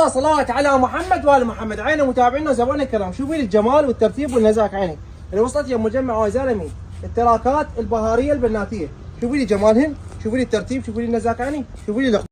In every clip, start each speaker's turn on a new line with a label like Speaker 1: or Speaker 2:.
Speaker 1: صلوات على محمد وآل محمد. عيني متابعينا وزبائن الكرام، شوفي لي الجمال والترتيب والنزاك. عيني اللي وصلت يا مجمع وزلمي التراكات البهاريه البناتيه، شوفي لي جمالهن، شوفي لي الترتيب، شوفي لي النزاك. عيني شوفي لي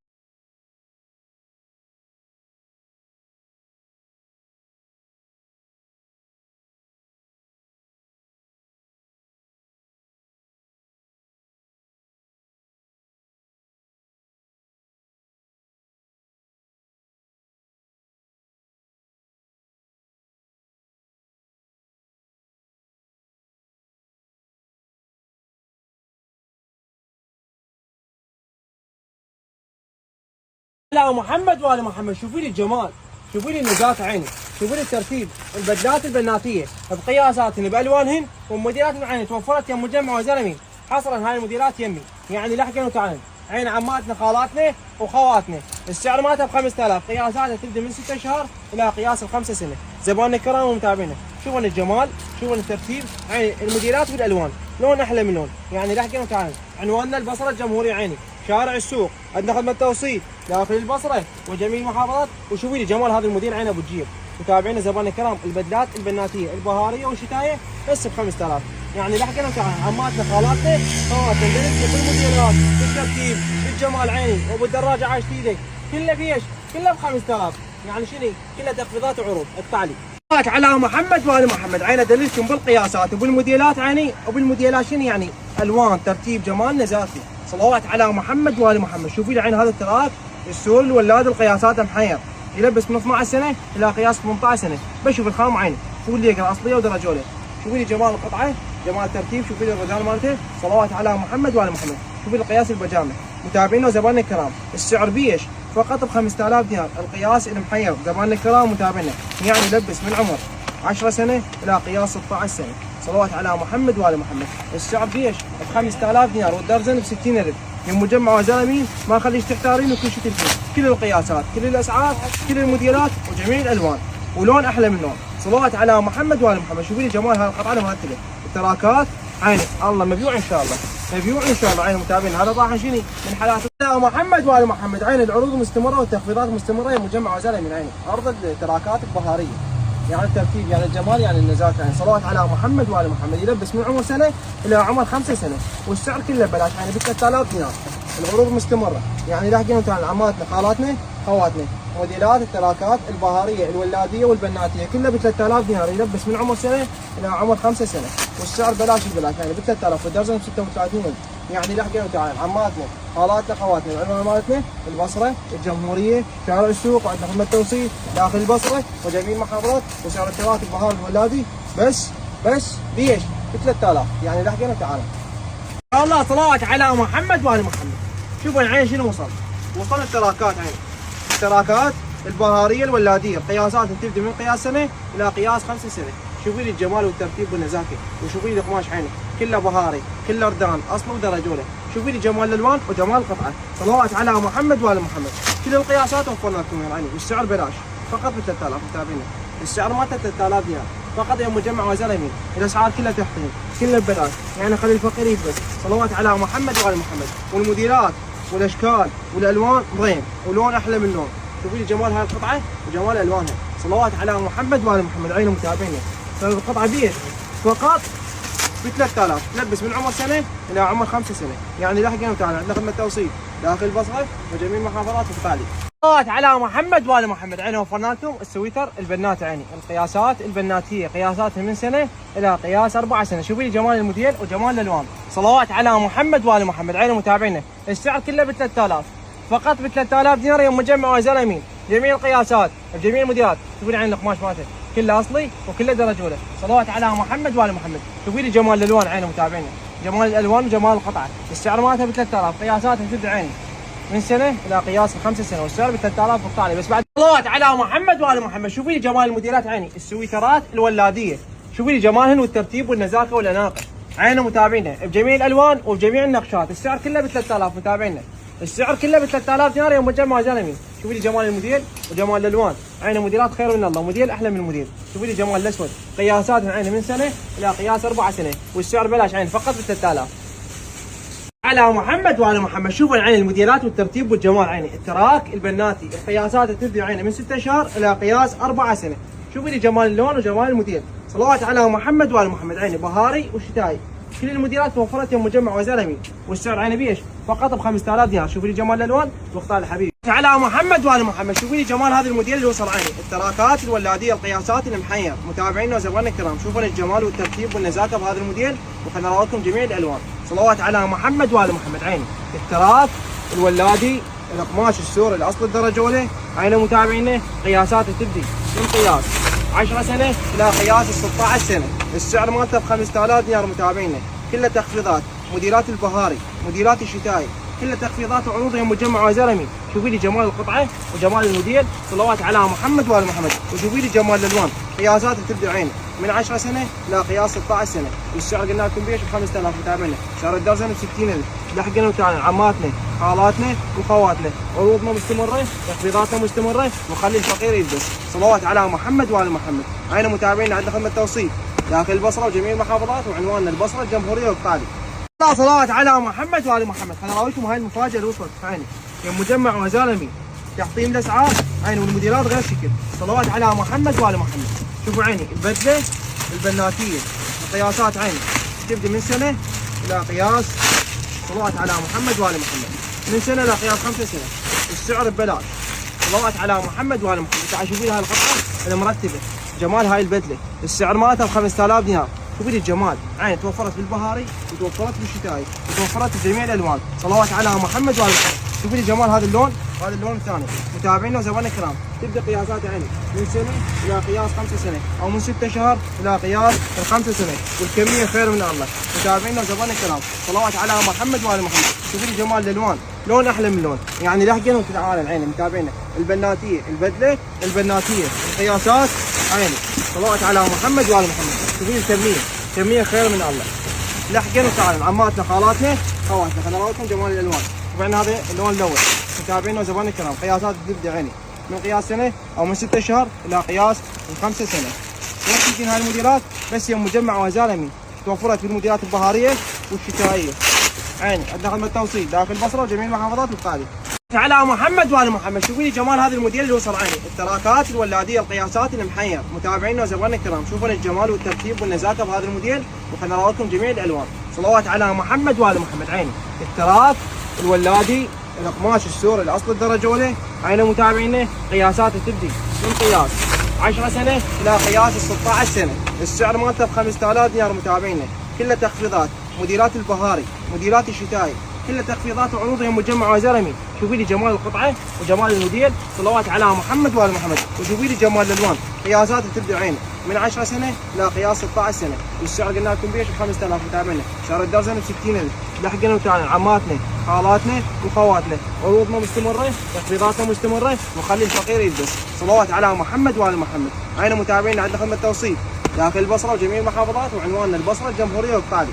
Speaker 1: على محمد وآل محمد. شوفي لي الجمال، شوفي لي النزاك. عيني شوفي لي الترتيب، البدلات البناتيه بقياساتهن بالوانهن وموديلات. عيني توفرت يا مجمع وزلمي حصرا هاي الموديلات يمي، يعني لحقن وتعالن. عين عماتنا خالاتنا وخواتنا، السعر مالتها ب 5000، قياساتها تبدا من 6 شهور الى قياس ال5 سنه. زبائننا الكرام ومتابعينا، شوفوا الجمال، شوفوا الترتيب. عيني الموديلات بالالوان، لون احلى من لون، يعني لحقن وتعالن. عنواننا البصره الجمهوريه، عيني شارع السوق، عندنا خدمه توصيل داخل البصره وجميع المحافظات. وشوفي لي جمال هذا الموديل. عين ابو جيب. متابعينا زبائننا الكرام، البدلات البناتيه البهاريه والشتايه بس ب 5000، يعني لحقن وتعالن. عماتنا خالاتنا خواتنا بنفس بالموديلات بالترتيب بالجمال. عيني وبالدراجه عايش ايدك كله بيش، كله ب 5000، يعني شنو كله تخفيضات وعروض. اقطع لي على محمد وآل محمد. عيني ادللكم بالقياسات وبالموديلات. عيني وبالموديلات شنو يعني الوان ترتيب جمال نزاكي. صلوات على محمد وآل محمد. شوفي لي عين هذا التراك السول الولاد القياسات محير، يلبس من 12 سنه الى قياس 18 سنه. بشوف الخام. عيني شوفي لي اصليه ودرجوله، شوفي لي جمال القطعه، جمال الترتيب، شوفي لي الرجال مالته. صلوات على محمد وآل محمد. شوفي لي قياس البجامه. متابعينا وزبائننا الكرام، السعر بيش فقط ب 5000 دينار. القياس المحير زبائننا الكرام متابعينا، يعني يلبس من عمر 10 سنه الى قياس 16 سنه. صلوات على محمد وآل محمد. السعر بيش ب 5000 دينار، والدرزن ب 60,000. من مجمع وزلمين ما خليش تحتارين، وكل شيء تلقين، كل القياسات، كل الاسعار، كل الموديلات وجميع الالوان، ولون احلى من لون. صلوات على محمد وآل محمد. شوفي لي جمال هذه القطعه مرتبه، التراكات. عيني الله مبيوع ان شاء الله، مبيوع ان شاء الله. عيني متابعين، هذا طاحن شني من حالات على محمد وآل محمد. عيني العروض مستمره والتخفيضات مستمره يا مجمع وزلمين. عيني عرض التراكات البهاريه، يعني الترتيب، يعني الجمال، يعني النزاكه. يعني صلوات على محمد وآل محمد. يلبس من عمر سنه الى عمر 5 سنه، والسعر كله ببلاش، يعني ب 3000 دينار. العروض مستمره، يعني لاحقين وتعالى عماتنا خالاتنا خواتنا. موديلات التراكات البهاريه الولاديه والبناتيه كلها ب 3000 دينار. يلبس من عمر سنه الى عمر 5 سنه، والسعر بلاش البلاش، يعني ب 3000، والدرجه ب 36,000. يعني لاحقين وتعالى عماتنا خالاتنا خواتنا. العنوان مالتنا البصره الجمهوريه شارع السوق، وعندنا خدمه توصيل داخل البصره وجميع المحافظات. وسعر التراك البهار الولادي بس بيش ب 3000، يعني لاحقين وتعالى. الله صلوات على محمد وآل محمد. شوفوا العين شنو وصل التراكات. عين التراكات البهاريه الولاديه، القياسات تبدا من قياس سنه الى قياس 5 سنه. شوفي لي الجمال والترتيب والنزاكه، وشوفي لي القماش. عيني كله بهاري، كله ردان اصله ودرجوله. شوفي لي جمال الالوان وجمال القطعه. صلوات على محمد وآل محمد. كل القياسات وفرنا لكم يا عيني، والسعر بلاش فقط ب 3000. متابعينا السعر مالته 3000 دينار فقط يا مجمع وزلمين. الاسعار كلها تحتهم، كلها ببلاش، يعني خلي الفقير يلبس. صلوات على محمد وآل محمد. والموديلات والاشكال والالوان ضيم، ولون احلى من لون. شوفي لي جمال هاي القطعه وجمال الوانها. صلوات على محمد وآل محمد. عين متابعينا، القطعه بيش فقط ب 3000. تلبس من عمر سنه الى عمر 5 سنه، يعني لاحقين وتعالى. عندنا خدمه توصيل داخل البصره وجميع المحافظات وتفعلي. صلوات على محمد وآل محمد. عيني وفرنا لكم السويتر البنات. عيني القياسات البناتيه، قياساتها من سنه الى قياس 4 سنه. شوفي لي جمال الموديل وجمال الالوان. صلوات على محمد وآل محمد. عيني متابعينا، السعر كله ب 3000 فقط، ب 3000 دينار يا مجمع وزلمين. جميع القياسات بجميع الموديلات. شوفي لي عين القماش مالته كله اصلي وكله درجوله. صلوات على محمد وآل محمد. شوفي لي جمال الالوان. عيني متابعينا، جمال الالوان وجمال القطعه. السعر مالتها ب 3000، قياساتها تبدا عيني من سنه الى قياس 5 سنه، والسعر ب 3000 بالطالع. بس بعد صلوات على محمد وآل محمد. شوفي لي جمال الموديلات. عيني السويترات الولاديه، شوفي لي جمالهن والترتيب والنزاكه والاناقه. عيني متابعينا بجميع الالوان وبجميع النقشات. السعر كله ب 3000. متابعينا السعر كله ب 3000 دينار يا مجمع زلمي. شوفي لي جمال الموديل وجمال الالوان. عيني موديلات خير من الله، موديل احلى من الموديل. شوفي لي جمال الاسود، قياسات عيني من سنه الى قياس 4 سنه، والسعر بلاش. عين فقط ب 3000. على محمد وعلى محمد. شوفوا العين الموديلات والترتيب والجمال عيني. التراك البناتي القياسات تبدي عيني من 6 شهر الى قياس 4 سنه. شوفوا لي جمال اللون وجمال الموديل. صلوات على محمد وعلى محمد. عيني بهاري وشتائي. كل الموديلات توفرت يوم مجمع وزلمي، والسعر عيني بيش فقط ب 5000 دينار. شوفوا لي جمال الالوان واختار الحبيب. على محمد وعلى محمد. شوفوا لي جمال هذا الموديل اللي وصل عيني. التراكات الولاديه القياسات المحير. متابعينا وزبائننا الكرام، شوفوا لي الجمال والترتيب والنزاكه بهذا الموديل، وخلنا نراوي لكم جميع الالوان. صلوات على محمد وعلى محمد. عيني التراك الولادي القماش السوري الاصل الدرجه اولى. عيني متابعينا قياسات تبدي من قياس 10 سنه الى قياس 16 سنه. السعر مالته ب 5000 دينار متابعينا. كلها تخفيضات. موديلات البهاري، موديلات الشتائي، كلها تخفيضات وعروض يوم مجمع وزلمي. شوفي لي جمال القطعه وجمال الموديل. صلوات على محمد وعلى محمد. وشوفي لي جمال الالوان. قياسات تبدي عيني من 10 سنه الى قياس 16 سنه. والسعر قلنا لكم بيش ب 5000 متابعينا. سعر الدرجه ب 60000. لحقنا وتعالى عماتنا خالاتنا وخواتنا. عروضنا مستمره، تخفيضاتنا مستمره، وخلي الفقير يلبس. صلوات على محمد وعلى محمد. عيني متابعينا عندنا خدمه توصيل داخل البصره وجميع المحافظات، وعنواننا البصره الجمهوريه والقالي. صلوات على محمد وعلى محمد. خليني اراويكم هاي المفاجاه اللي وصلت عيني يوم مجمع وزلمي. تحطيم الاسعار عيني والموديلات غير شكل. صلوات على محمد وعلى محمد. شوفوا عيني البدله البناتيه القياسات عيني تبدي من سنه الى قياس. صلوات على محمد وعلى محمد. من سنه الى قياس 5 سنه. السعر ببلاش. صلوات على محمد وعلى محمد. تعالوا شوفوا لي هاي القطعه المرتبه. جمال هاي البدله. السعر مالتها ب 5000 دينار. شوفوا لي الجمال. عين توفرت بالبهاري وتوفرت بالشتائي وتوفرت بجميع الالوان. صلوات على محمد وعلى محمد. شوفوا لي جمال هذا اللون وهذا اللون الثاني. متابعينا وزبائننا الكرام، تبدا قياسات عيني من سنه الى قياس 5 سنه، او من 6 شهر الى قياس 5 سنه، والكميه خير من الله. متابعينا وزبائننا الكرام، صلوات على محمد وعلى محمد. شوفوا لي جمال الالوان، لون احلى من لون، يعني لهجه وتتعالى العين. متابعينا البناتيه البدله البناتيه القياسات عيني. صلوات على محمد وعلى محمد. شوفوا لي الكميه، كميه خير من الله. لحقين وتعالى عماتنا خالاتنا خواتنا. خلينا نراويكم جمال الالوان. طبعا هذا اللون الاول. متابعينا وزبائننا الكرام، قياسات تبدا عيني من قياس سنه او من 6 شهر الى قياس 5 سنه. وين تجين هاي الموديلات؟ بس يوم مجمع وزالمي توفرت بالموديلات البهاريه والشتائيه. عيني عندنا خدمه توصيل داخل البصره وجميع المحافظات والقالي. على محمد وعلى محمد. شوفوا لي جمال هذا الموديل اللي وصل عيني. التراكات الولاديه القياسات المحير. متابعينا وزبائننا الكرام، شوفوا لي الجمال والترتيب والنزاكه بهذا الموديل، وخلنا نراوي لكم جميع الالوان. صلوات على محمد وعلى محمد. عيني التراك الولادي القماش السوري الاصل الدرجه الاولى. عيني متابعينا قياسات تبدي من قياس 10 سنه الى قياس 16 سنه. السعر مالته ب 5000 دينار متابعينا. كلها تخفيضات. موديلات البهاري، موديلات الشتائي، كلها تخفيضات وعروض يوم مجمع وزلمي. شوفوا لي جمال القطعه وجمال الموديل. صلوات على محمد وعلى محمد. وشوفوا لي جمال الالوان. قياسات تبدا عيني من 10 سنه الى قياس 16 سنه. والسعر قلنا لكم بيش ب 5000 متابعينا. سعر الدرجه ب 60000. لحقنا وتعالى عماتنا خالاتنا وخواتنا. عروضنا مستمره، تخفيضاتنا مستمره، وخلي الفقير يلبس. صلوات على محمد وعلى محمد. عيني متابعينا عندنا خدمه توصيل داخل البصره وجميع المحافظات، وعنواننا البصره الجمهوريه والقالي.